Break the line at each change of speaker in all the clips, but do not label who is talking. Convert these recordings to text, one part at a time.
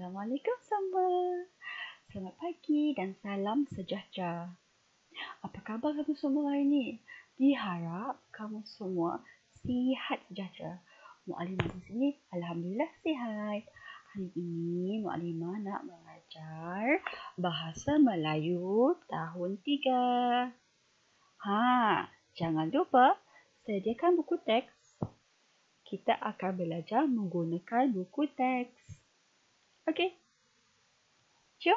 Assalamualaikum semua. Selamat pagi dan salam sejahtera. Apa khabar kamu semua hari ini? Diharap kamu semua sihat sejahtera. Mu'alimah di sini alhamdulillah sihat. Hari ini Mu'alimah nak mengajar bahasa Melayu tahun 3. Jangan lupa sediakan buku teks. Kita akan belajar menggunakan buku teks. Okey. Jom.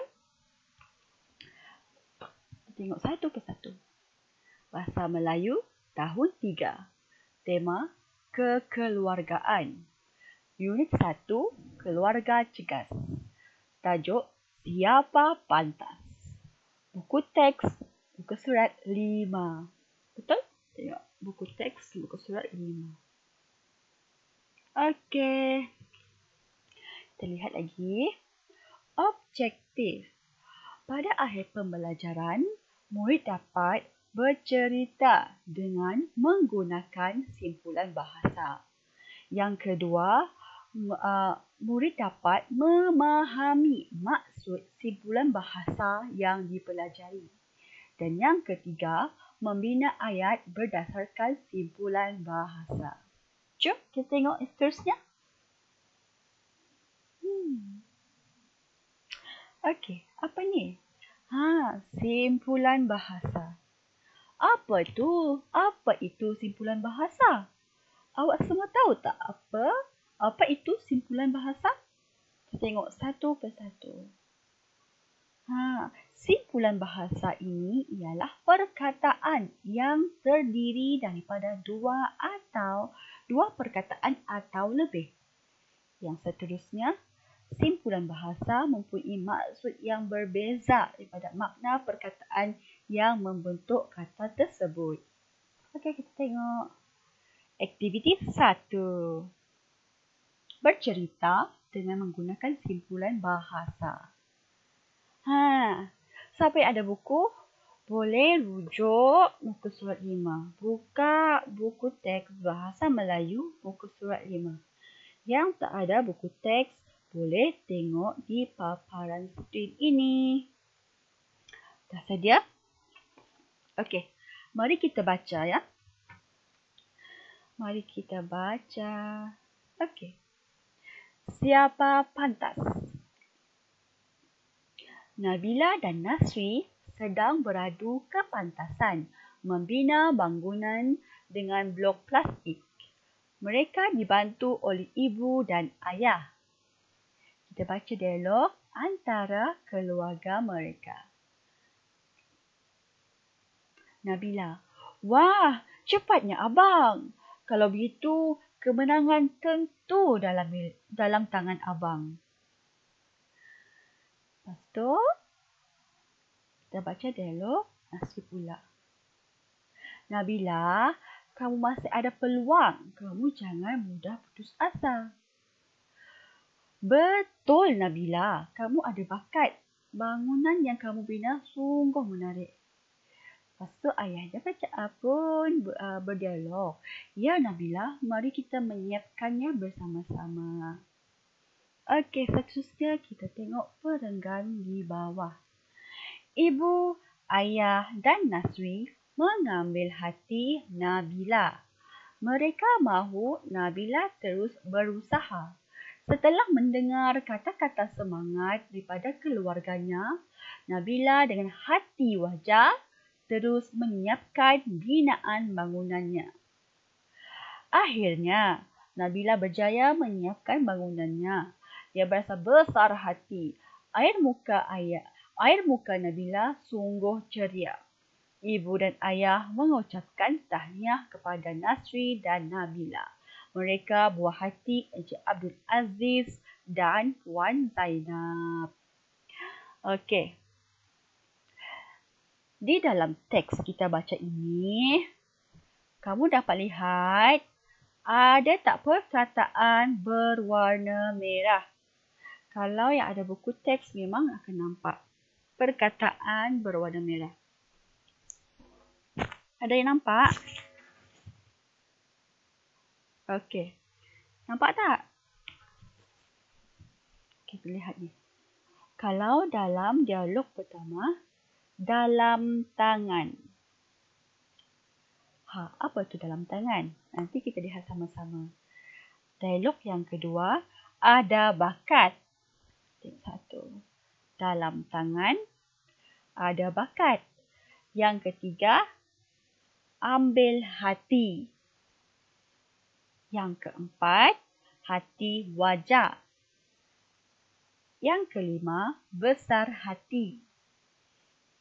Tengok satu persatu. Bahasa Melayu tahun 3. Tema kekeluargaan. Unit 1, Keluarga Cegas. Tajuk Siapa Pantas. Buku teks, buku surat 5. Betul? Tengok buku teks, buku surat 5. Okey. Kita lihat lagi. Objektif. Pada akhir pembelajaran, murid dapat bercerita dengan menggunakan simpulan bahasa. Yang kedua, murid dapat memahami maksud simpulan bahasa yang dipelajari. Dan yang ketiga, membina ayat berdasarkan simpulan bahasa. Jom kita tengok seterusnya. Okey, apa ni? Simpulan bahasa. Apa tu? Apa itu simpulan bahasa? Awak semua tahu tak apa itu simpulan bahasa? Kita tengok satu persatu. Simpulan bahasa ini ialah perkataan yang terdiri daripada dua perkataan atau lebih. Yang seterusnya, simpulan bahasa mempunyai maksud yang berbeza daripada makna perkataan yang membentuk kata tersebut. Okey, kita tengok. Aktiviti 1. Bercerita dengan menggunakan simpulan bahasa. Siapa yang ada buku, boleh rujuk muka surat 5. Buka buku teks Bahasa Melayu muka surat 5. Yang tak ada buku teks, boleh tengok di paparan skrin ini. Dah sedia? Okey, mari kita baca ya. Mari kita baca. Okey. Siapa pantas? Nabila dan Nasri sedang beradu kepantasan membina bangunan dengan blok plastik. Mereka dibantu oleh ibu dan ayah. Kita baca dialog antara keluarga mereka. Nabila, wah, cepatnya abang. Kalau begitu, kemenangan tentu dalam tangan abang. Lepas tu, kita baca dialog Nasri pula. Nabila, kamu masih ada peluang. Kamu jangan mudah putus asa. Betul Nabila, kamu ada bakat. Bangunan yang kamu bina sungguh menarik. Lepas tu ayahnya pun berdialog. Ya Nabila, mari kita menyiapkannya bersama-sama. Okey, seterusnya kita tengok perenggan di bawah. Ibu, ayah dan Nasri mengambil hati Nabila. Mereka mahu Nabila terus berusaha. Setelah mendengar kata-kata semangat daripada keluarganya, Nabila dengan hati wajah terus menyiapkan binaan bangunannya. Akhirnya, Nabila berjaya menyiapkan bangunannya. Dia berasa besar hati. Air muka Nabila sungguh ceria. Ibu dan ayah mengucapkan tahniah kepada Nasri dan Nabila. Mereka buah hati Encik Abdul Aziz dan Puan Zainab. Okey. Di dalam teks kita baca ini, kamu dapat lihat ada tak perkataan berwarna merah. Kalau yang ada buku teks memang akan nampak perkataan berwarna merah. Ada yang nampak? Okey. Nampak tak? Kita lihat ni. Kalau dalam dialog pertama, dalam tangan. Apa tu dalam tangan? Nanti kita lihat sama-sama. Dialog yang kedua, ada bakat. Tengok satu. Dalam tangan, ada bakat. Yang ketiga, ambil hati. Yang keempat, hati wajah. Yang kelima, besar hati.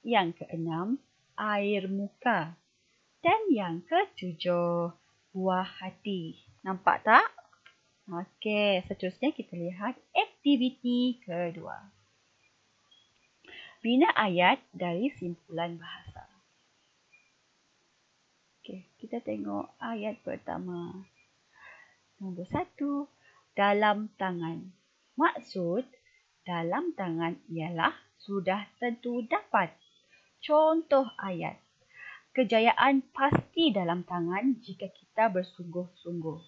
Yang keenam, air muka. Dan yang ketujuh, buah hati. Nampak tak? Okey, seterusnya kita lihat aktiviti kedua. Bina ayat dari simpulan bahasa. Okey, kita tengok ayat pertama. Nombor 1, dalam tangan. Maksud dalam tangan ialah sudah tentu dapat. Contoh ayat. Kejayaan pasti dalam tangan jika kita bersungguh-sungguh.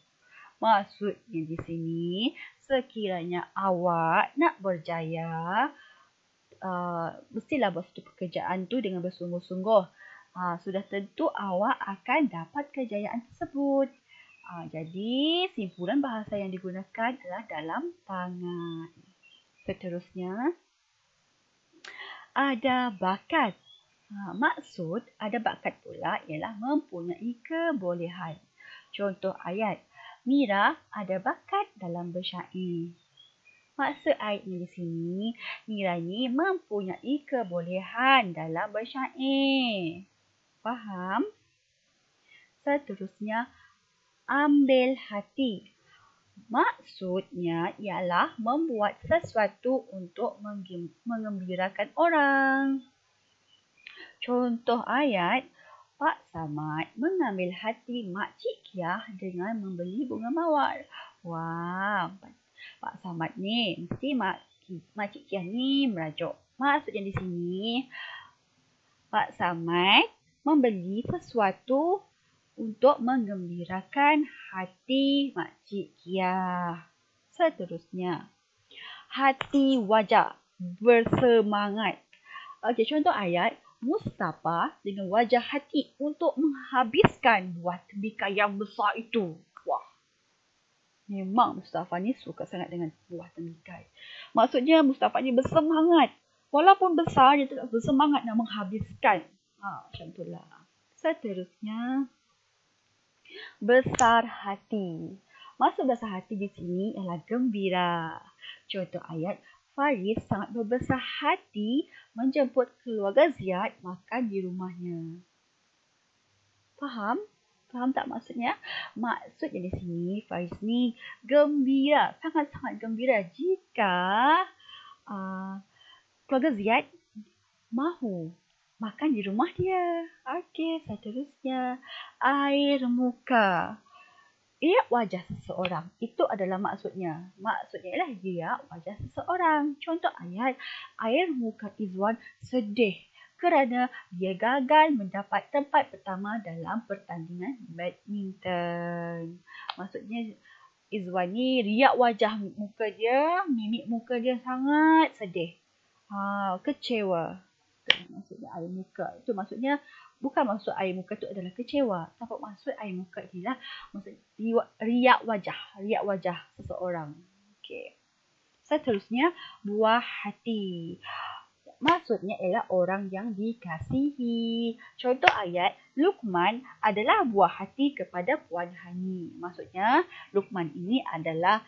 Maksudnya di sini, sekiranya awak nak berjaya, mestilah buat satu pekerjaan tu dengan bersungguh-sungguh. Sudah tentu awak akan dapat kejayaan tersebut. Jadi, simpulan bahasa yang digunakan adalah dalam tangan. Seterusnya, ada bakat. Maksud ada bakat pula ialah mempunyai kebolehan. Contoh ayat, Mira ada bakat dalam bersyair. Maksud ayatnya di sini, Mira ni mempunyai kebolehan dalam bersyair. Faham? Seterusnya, ambil hati. Maksudnya ialah membuat sesuatu untuk mengembirakan orang. Contoh ayat, Pak Samad mengambil hati Makcik Kiah dengan membeli bunga mawar. Wah, Pak Samad ni mesti Makcik Kiah ni merajuk. Maksudnya di sini, Pak Samad membeli sesuatu untuk menggembirakan hati Makcik Kiah. Seterusnya, hati wajah bersemangat. Okey, contoh ayat, Mustafa dengan wajah hati untuk menghabiskan buah tembikar yang besar itu. Wah, memang Mustafa ni suka sangat dengan buah tembikar. Maksudnya Mustafa ni bersemangat. Walaupun besar, dia tetap bersemangat nak menghabiskan. Macam itulah. Seterusnya, besar hati. Maksud besar hati di sini ialah gembira. Contoh ayat, Faris sangat berbesar hati menjemput keluarga Ziyad makan di rumahnya. Faham? Faham tak maksudnya? Maksudnya di sini, Faris ni gembira, sangat-sangat gembira jika keluarga Ziyad mahu makan di rumah dia. Okey, seterusnya, air muka. Riak wajah seseorang. Itu adalah maksudnya. Maksudnya ialah riak wajah seseorang. Contoh ayat, air muka Izwan sedih kerana dia gagal mendapat tempat pertama dalam pertandingan badminton. Maksudnya Izwan ni riak wajah muka dia, mimik muka dia sangat sedih. Kecewa. Itu maksudnya air muka. Itu maksudnya bukan maksud air muka itu adalah kecewa. Tapi maksud air muka adalah maksud riak wajah seseorang. Okey. Seterusnya, buah hati. Maksudnya ialah orang yang dikasihi. Contoh ayat, Luqman adalah buah hati kepada Puan Hani. Maksudnya, Luqman ini adalah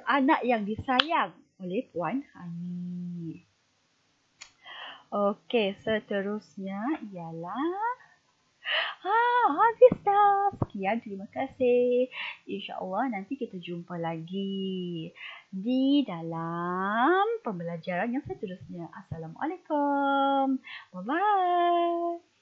anak yang disayang oleh Puan Hani. Okey, seterusnya ialah habis dah. Sekian, terima kasih. InsyaAllah nanti kita jumpa lagi di dalam pembelajaran yang seterusnya. Assalamualaikum. Bye-bye.